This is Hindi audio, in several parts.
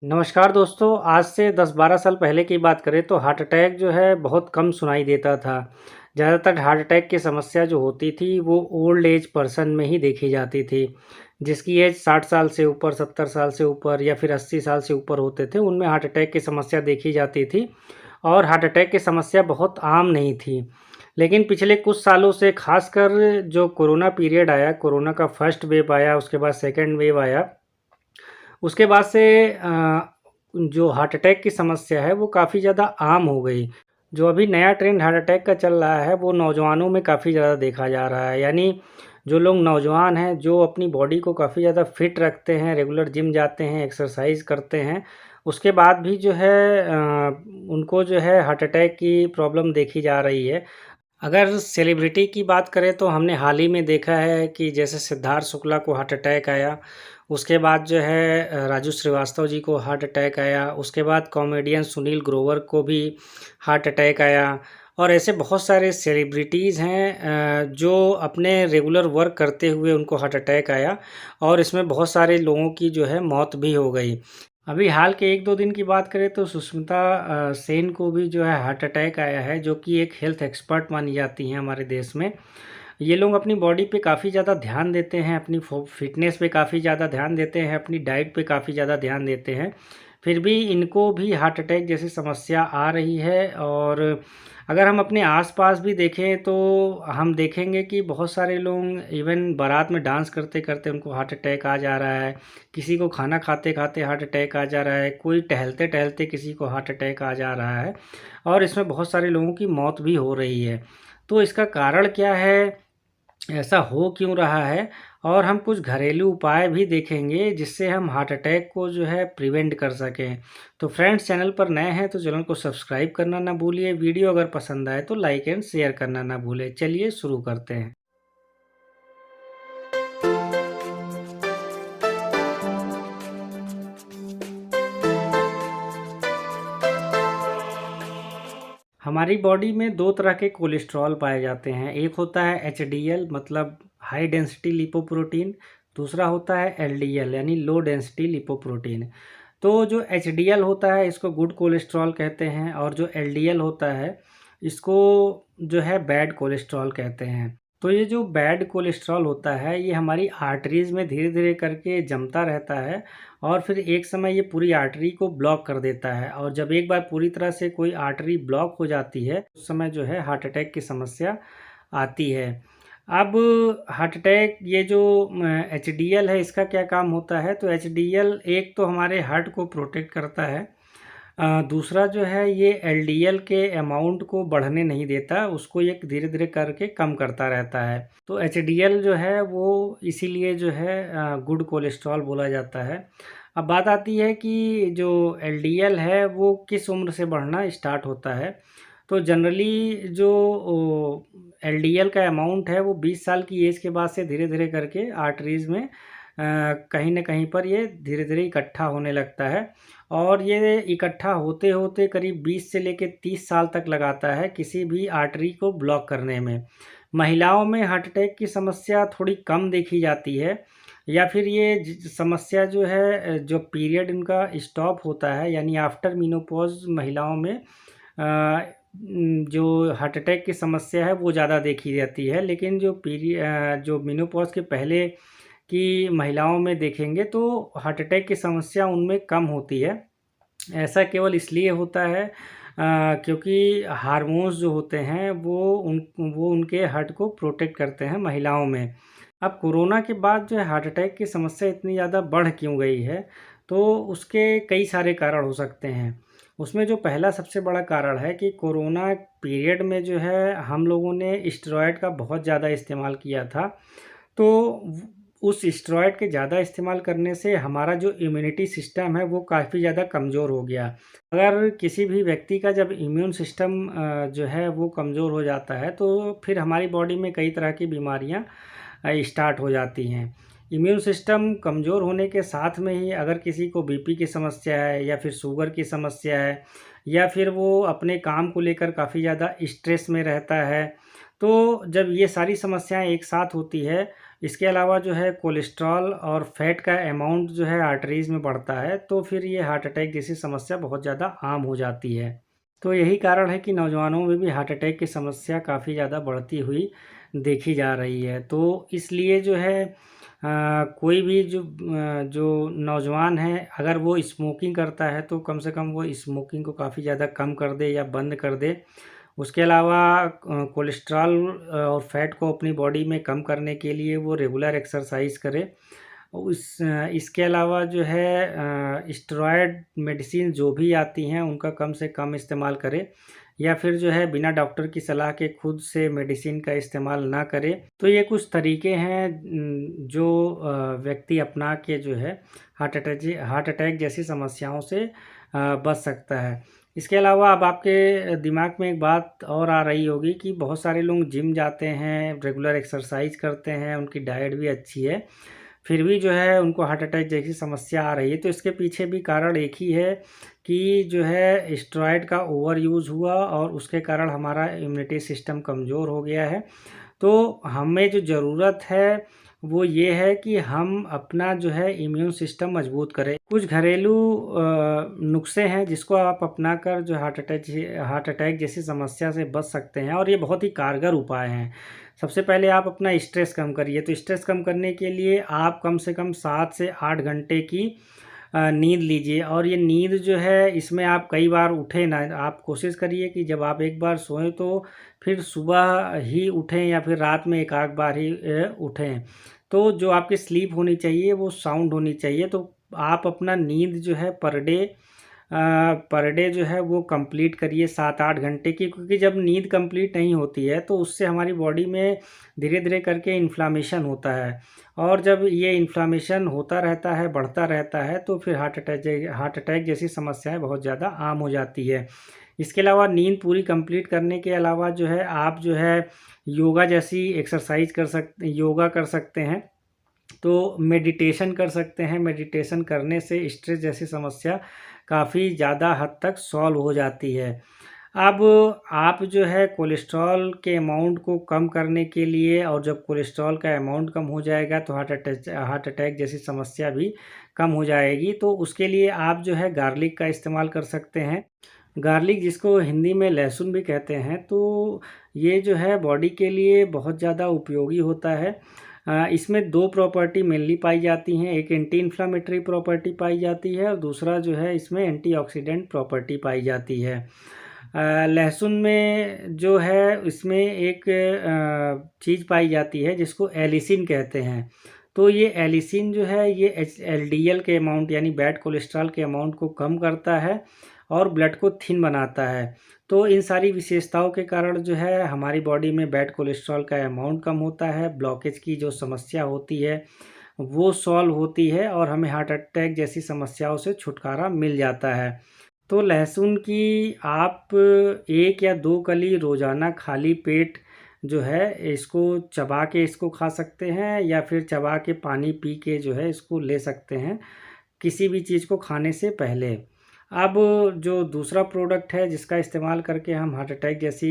नमस्कार दोस्तों, आज से 10-12 साल पहले की बात करें तो हार्ट अटैक जो है बहुत कम सुनाई देता था। ज़्यादातर हार्ट अटैक की समस्या जो होती थी वो ओल्ड एज पर्सन में ही देखी जाती थी। जिसकी एज 60 साल से ऊपर, 70 साल से ऊपर या फिर 80 साल से ऊपर होते थे, उनमें हार्ट अटैक की समस्या देखी जाती थी और हार्ट अटैक की समस्या बहुत आम नहीं थी। लेकिन पिछले कुछ सालों से ख़ासकर जो कोरोना पीरियड आया, कोरोना का फर्स्ट वेव आया, उसके बाद सेकंड वेव आया, उसके बाद से जो हार्ट अटैक की समस्या है वो काफ़ी ज़्यादा आम हो गई। जो अभी नया ट्रेंड हार्ट अटैक का चल रहा है वो नौजवानों में काफ़ी ज़्यादा देखा जा रहा है। यानी जो लोग नौजवान हैं, जो अपनी बॉडी को काफ़ी ज़्यादा फिट रखते हैं, रेगुलर जिम जाते हैं, एक्सरसाइज करते हैं, उसके बाद भी जो है उनको जो है हार्ट अटैक की प्रॉब्लम देखी जा रही है। अगर सेलिब्रिटी की बात करें तो हमने हाल ही में देखा है कि जैसे सिद्धार्थ शुक्ला को हार्ट अटैक आया, उसके बाद जो है राजू श्रीवास्तव जी को हार्ट अटैक आया, उसके बाद कॉमेडियन सुनील ग्रोवर को भी हार्ट अटैक आया और ऐसे बहुत सारे सेलिब्रिटीज़ हैं जो अपने रेगुलर वर्क करते हुए उनको हार्ट अटैक आया और इसमें बहुत सारे लोगों की जो है मौत भी हो गई। अभी हाल के 1-2 दिन की बात करें तो सुष्मिता सेन को भी जो है हार्ट अटैक आया है, जो कि एक हेल्थ एक्सपर्ट मानी जाती हैं हमारे देश में। ये लोग अपनी बॉडी पे काफ़ी ज़्यादा ध्यान देते हैं, अपनी फिटनेस पे काफ़ी ज़्यादा ध्यान देते हैं, अपनी डाइट पे काफ़ी ज़्यादा ध्यान देते हैं। फिर भी इनको भी हार्ट अटैक जैसी समस्या आ रही है और अगर हम अपने आस-पास भी देखें तो हम देखेंगे कि बहुत सारे लोग इवन बारात में डांस करते-करते उनको हार्ट अटैक आ जा रहा है। किसी को खाना खाते-खाते हार्ट अटैक आ जा रहा है, कोई टहलते-टहलते किसी को हार्ट अटैक आ जा रहा है और इसमें बहुत सारे लोगों की मौत भी हो रही है। तो इसका कारण क्या है? ऐसा हो क्यों रहा है? और हम कुछ घरेलू उपाय भी देखेंगे जिससे हम हार्ट अटैक को जो है प्रिवेंट कर सकें। तो फ्रेंड्स, चैनल पर नए हैं तो चैनल को सब्सक्राइब करना ना भूलिए। वीडियो अगर पसंद आए तो लाइक एंड शेयर करना ना भूलें। चलिए शुरू करते हैं। हमारी बॉडी में 2 तरह के कोलेस्ट्रॉल पाए जाते हैं। एक होता है एचडीएल मतलब हाई डेंसिटी लिपोप्रोटीन, दूसरा होता है एलडीएल यानी लो डेंसिटी लिपोप्रोटीन। तो जो एचडीएल होता है इसको गुड कोलेस्ट्रॉल कहते हैं और जो एलडीएल होता है इसको जो है बैड कोलेस्ट्रॉल कहते हैं। तो ये जो बैड कोलेस्ट्रॉल होता है ये हमारी आर्टरीज़ में धीरे-धीरे करके जमता रहता है और फिर एक समय ये पूरी आर्टरी को ब्लॉक कर देता है और जब एक बार पूरी तरह से कोई आर्टरी ब्लॉक हो जाती है, उस समय जो है हार्ट अटैक की समस्या आती है। अब हार्ट अटैक ये जो एचडीएल है इसका क्या काम होता है? तो एचडीएल एक तो हमारे हार्ट को प्रोटेक्ट करता है, दूसरा जो है ये एलडीएल के अमाउंट को बढ़ने नहीं देता, उसको ये धीरे-धीरे करके कम करता रहता है। तो एचडीएल जो है वो इसीलिए जो है गुड कोलेस्ट्रॉल बोला जाता है। अब बात आती है कि जो एलडीएल है वो किस उम्र से बढ़ना स्टार्ट होता है। तो जनरली जो एलडीएल का अमाउंट है वो 20 साल की एज के बाद से धीरे-धीरे करके आर्टरीज़ में कहीं न कहीं पर ये धीरे-धीरे इकट्ठा होने लगता है और ये इकट्ठा होते-होते करीब 20 से लेके 30 साल तक लगाता है किसी भी आर्टरी को ब्लॉक करने में। महिलाओं में हार्ट अटैक की समस्या थोड़ी कम देखी जाती है या फिर ये समस्या जो है जो पीरियड इनका स्टॉप होता है यानी आफ्टर मेनोपॉज़ महिलाओं में जो हार्ट अटैक की समस्या है वो ज़्यादा देखी जाती है। लेकिन जो मेनोपॉज़ के पहले की महिलाओं में देखेंगे तो हार्ट अटैक की समस्या उनमें कम होती है। ऐसा केवल इसलिए होता है क्योंकि हार्मोन्स जो होते हैं वो उनके हार्ट को प्रोटेक्ट करते हैं महिलाओं में। अब कोरोना के बाद जो है हार्ट अटैक की समस्या इतनी ज़्यादा बढ़ क्यों गई है? तो उसके कई सारे कारण हो सकते हैं। उसमें जो पहला सबसे बड़ा कारण है कि कोरोना पीरियड में जो है हम लोगों ने स्टेरॉइड का बहुत ज़्यादा इस्तेमाल किया था। तो उस स्टेरॉइड के ज़्यादा इस्तेमाल करने से हमारा जो इम्यूनिटी सिस्टम है वो काफ़ी ज़्यादा कमज़ोर हो गया। अगर किसी भी व्यक्ति का जब इम्यून सिस्टम जो है वो कमज़ोर हो जाता है तो फिर हमारी बॉडी में कई तरह की बीमारियाँ स्टार्ट हो जाती हैं। इम्यून सिस्टम कमज़ोर होने के साथ में ही अगर किसी को बीपी की समस्या है या फिर शुगर की समस्या है या फिर वो अपने काम को लेकर काफ़ी ज़्यादा स्ट्रेस में रहता है, तो जब ये सारी समस्याएँ एक साथ होती है इसके अलावा जो है कोलेस्ट्रॉल और फैट का अमाउंट जो है आर्टरीज़ में बढ़ता है, तो फिर ये हार्ट अटैक जैसी समस्या बहुत ज़्यादा आम हो जाती है। तो यही कारण है कि नौजवानों में भी हार्ट अटैक की समस्या काफ़ी ज़्यादा बढ़ती हुई देखी जा रही है। तो इसलिए जो है कोई भी जो नौजवान है, अगर वो स्मोकिंग करता है तो कम से कम वो स्मोकिंग को काफ़ी ज़्यादा कम कर दे या बंद कर दे। उसके अलावा कोलेस्ट्रॉल और फैट को अपनी बॉडी में कम करने के लिए वो रेगुलर एक्सरसाइज करे। इसके अलावा जो है स्टेरॉयड मेडिसिन जो भी आती हैं उनका कम से कम इस्तेमाल करे, या फिर जो है बिना डॉक्टर की सलाह के खुद से मेडिसिन का इस्तेमाल ना करे। तो ये कुछ तरीके हैं जो व्यक्ति अपना के जो है हार्ट अटैक जैसी समस्याओं से बच सकता है। इसके अलावा अब आपके दिमाग में एक बात और आ रही होगी कि बहुत सारे लोग जिम जाते हैं, रेगुलर एक्सरसाइज करते हैं, उनकी डाइट भी अच्छी है, फिर भी जो है उनको हार्ट अटैक जैसी समस्या आ रही है। तो इसके पीछे भी कारण एक ही है कि जो है स्टेरॉयड का ओवर यूज़ हुआ और उसके कारण हमारा इम्यूनिटी सिस्टम कमज़ोर हो गया है। तो हमें जो ज़रूरत है वो ये है कि हम अपना जो है इम्यून सिस्टम मजबूत करें। कुछ घरेलू नुस्खे हैं जिसको आप अपना कर जो हार्ट अटैक जैसी समस्या से बच सकते हैं, और ये बहुत ही कारगर उपाय हैं। सबसे पहले आप अपना स्ट्रेस कम करिए। तो स्ट्रेस कम करने के लिए आप कम से कम 7 से 8 घंटे की नींद लीजिए, और ये नींद जो है इसमें आप कई बार उठें ना। आप कोशिश करिए कि जब आप एक बार सोएं तो फिर सुबह ही उठें या फिर रात में एक आध बार ही उठें। तो जो आपकी स्लीप होनी चाहिए वो साउंड होनी चाहिए। तो आप अपना नींद जो है पर डे जो है वो कंप्लीट करिए 7-8 घंटे की, क्योंकि जब नींद कंप्लीट नहीं होती है तो उससे हमारी बॉडी में धीरे धीरे करके इन्फ्लामेशन होता है, और जब ये इन्फ्लामेशन होता रहता है, बढ़ता रहता है, तो फिर हार्ट अटैक जैसी समस्याएं बहुत ज़्यादा आम हो जाती है। इसके अलावा नींद पूरी कंप्लीट करने के अलावा जो है आप जो है योगा जैसी एक्सरसाइज योगा कर सकते हैं। तो मेडिटेशन कर सकते हैं। मेडिटेशन करने से स्ट्रेस जैसी समस्या काफ़ी ज़्यादा हद तक सॉल्व हो जाती है। अब आप जो है कोलेस्ट्रॉल के अमाउंट को कम करने के लिए, और जब कोलेस्ट्रॉल का अमाउंट कम हो जाएगा तो हार्ट अटैक जैसी समस्या भी कम हो जाएगी। तो उसके लिए आप जो है गार्लिक का इस्तेमाल कर सकते हैं। गार्लिक, जिसको हिंदी में लहसुन भी कहते हैं, तो ये जो है बॉडी के लिए बहुत ज़्यादा उपयोगी होता है। इसमें 2 प्रॉपर्टी मेनली पाई जाती हैं। एक एंटी इन्फ्लामेटरी प्रॉपर्टी पाई जाती है और दूसरा जो है इसमें एंटीऑक्सीडेंट प्रॉपर्टी पाई जाती है। लहसुन में जो है इसमें एक चीज़ पाई जाती है जिसको एलिसिन कहते हैं। तो ये एलिसिन जो है ये एलडीएल के अमाउंट यानी बैड कोलेस्ट्रॉल के अमाउंट को कम करता है और ब्लड को थिन बनाता है। तो इन सारी विशेषताओं के कारण जो है हमारी बॉडी में बैड कोलेस्ट्रॉल का अमाउंट कम होता है, ब्लॉकेज की जो समस्या होती है वो सॉल्व होती है, और हमें हार्ट अटैक जैसी समस्याओं से छुटकारा मिल जाता है। तो लहसुन की आप 1 या 2 कली रोज़ाना खाली पेट जो है इसको चबा के इसको खा सकते हैं, या फिर चबा के पानी पी के जो है इसको ले सकते हैं किसी भी चीज़ को खाने से पहले। अब जो दूसरा प्रोडक्ट है जिसका इस्तेमाल करके हम हार्ट अटैक जैसी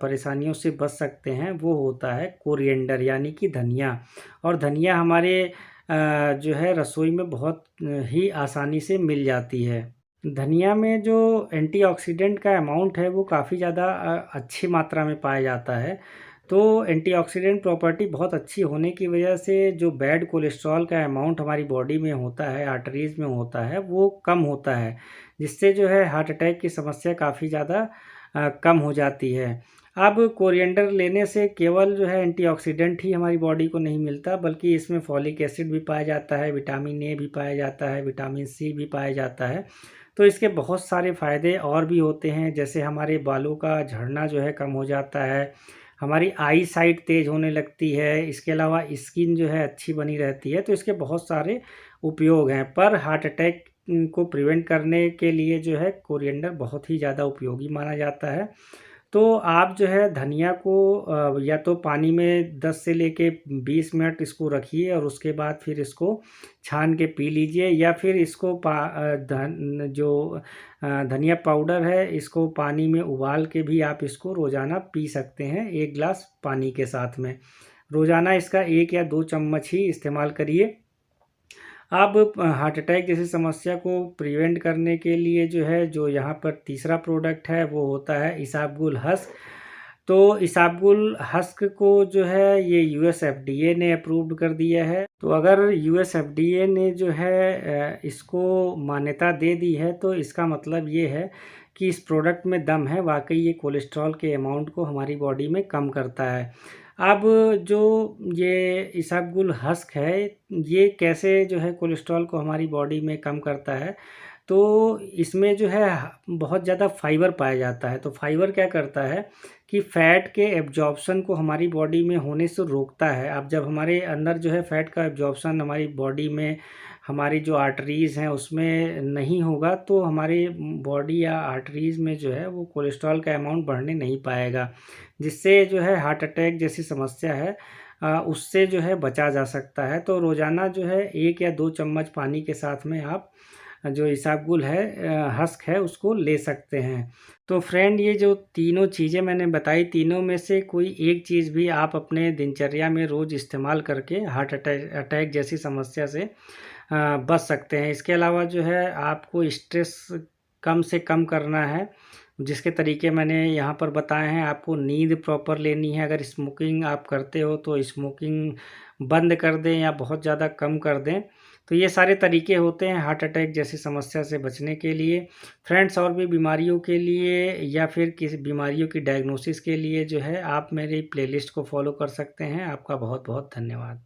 परेशानियों से बच सकते हैं वो होता है कोरिएंडर यानी कि धनिया। और धनिया हमारे जो है रसोई में बहुत ही आसानी से मिल जाती है। धनिया में जो एंटीऑक्सीडेंट का अमाउंट है वो काफ़ी ज़्यादा अच्छी मात्रा में पाया जाता है। तो एंटीऑक्सीडेंट प्रॉपर्टी बहुत अच्छी होने की वजह से जो बैड कोलेस्ट्रॉल का अमाउंट हमारी बॉडी में होता है, आर्टरीज़ में होता है, वो कम होता है, जिससे जो है हार्ट अटैक की समस्या काफ़ी ज़्यादा कम हो जाती है। अब कोरिएंडर लेने से केवल जो है एंटीऑक्सीडेंट ही हमारी बॉडी को नहीं मिलता, बल्कि इसमें फॉलिक एसिड भी पाया जाता है, विटामिन ए भी पाया जाता है, विटामिन सी भी पाया जाता है। तो इसके बहुत सारे फ़ायदे और भी होते हैं, जैसे हमारे बालों का झड़ना जो है कम हो जाता है, हमारी आई साइट तेज़ होने लगती है, इसके अलावा स्किन जो है अच्छी बनी रहती है। तो इसके बहुत सारे उपयोग हैं, पर हार्ट अटैक को प्रिवेंट करने के लिए जो है कोरिएंडर बहुत ही ज़्यादा उपयोगी माना जाता है। तो आप जो है धनिया को या तो पानी में 10 से लेके 20 मिनट इसको रखिए और उसके बाद फिर इसको छान के पी लीजिए, या फिर इसको धनिया पाउडर है इसको पानी में उबाल के भी आप इसको रोज़ाना पी सकते हैं 1 गिलास पानी के साथ में। रोज़ाना इसका 1 या 2 चम्मच ही इस्तेमाल करिए। अब हार्ट अटैक जैसी समस्या को प्रिवेंट करने के लिए जो है, जो यहाँ पर तीसरा प्रोडक्ट है वो होता है इसाबगोल हस्क। तो इसाबगोल हस्क को जो है ये यूएस एफडीए ने अप्रूव्ड कर दिया है। तो अगर यूएस एफडीए ने जो है इसको मान्यता दे दी है, तो इसका मतलब ये है कि इस प्रोडक्ट में दम है, वाकई ये कोलेस्ट्रॉल के अमाउंट को हमारी बॉडी में कम करता है। अब जो ये इसाबगोल हस्क है, ये कैसे जो है कोलेस्ट्रॉल को हमारी बॉडी में कम करता है, तो इसमें जो है बहुत ज़्यादा फाइबर पाया जाता है। तो फाइबर क्या करता है कि फ़ैट के एब्जॉर्प्शन को हमारी बॉडी में होने से रोकता है। अब जब हमारे अंदर जो है फ़ैट का एब्जॉर्प्शन हमारी बॉडी में, हमारी जो आर्टरीज़ हैं उसमें नहीं होगा, तो हमारी बॉडी या आर्टरीज़ में जो है वो कोलेस्ट्रॉल का अमाउंट बढ़ने नहीं पाएगा, जिससे जो है हार्ट अटैक जैसी समस्या है उससे जो है बचा जा सकता है। तो रोज़ाना जो है 1 या 2 चम्मच पानी के साथ में आप जो इसाबगोल है हस्क है उसको ले सकते हैं। तो फ्रेंड, ये जो तीनों चीज़ें मैंने बताई, तीनों में से कोई एक चीज़ भी आप अपने दिनचर्या में रोज़ इस्तेमाल करके हार्ट अटैक जैसी समस्या से बच सकते हैं। इसके अलावा जो है आपको स्ट्रेस कम से कम करना है, जिसके तरीके मैंने यहाँ पर बताए हैं। आपको नींद प्रॉपर लेनी है। अगर स्मोकिंग आप करते हो तो स्मोकिंग बंद कर दें या बहुत ज़्यादा कम कर दें। तो ये सारे तरीके होते हैं हार्ट अटैक जैसी समस्या से बचने के लिए। फ्रेंड्स, और भी बीमारियों के लिए या फिर किसी बीमारियों की डायग्नोसिस के लिए जो है आप मेरी प्लेलिस्ट को फॉलो कर सकते हैं। आपका बहुत बहुत धन्यवाद।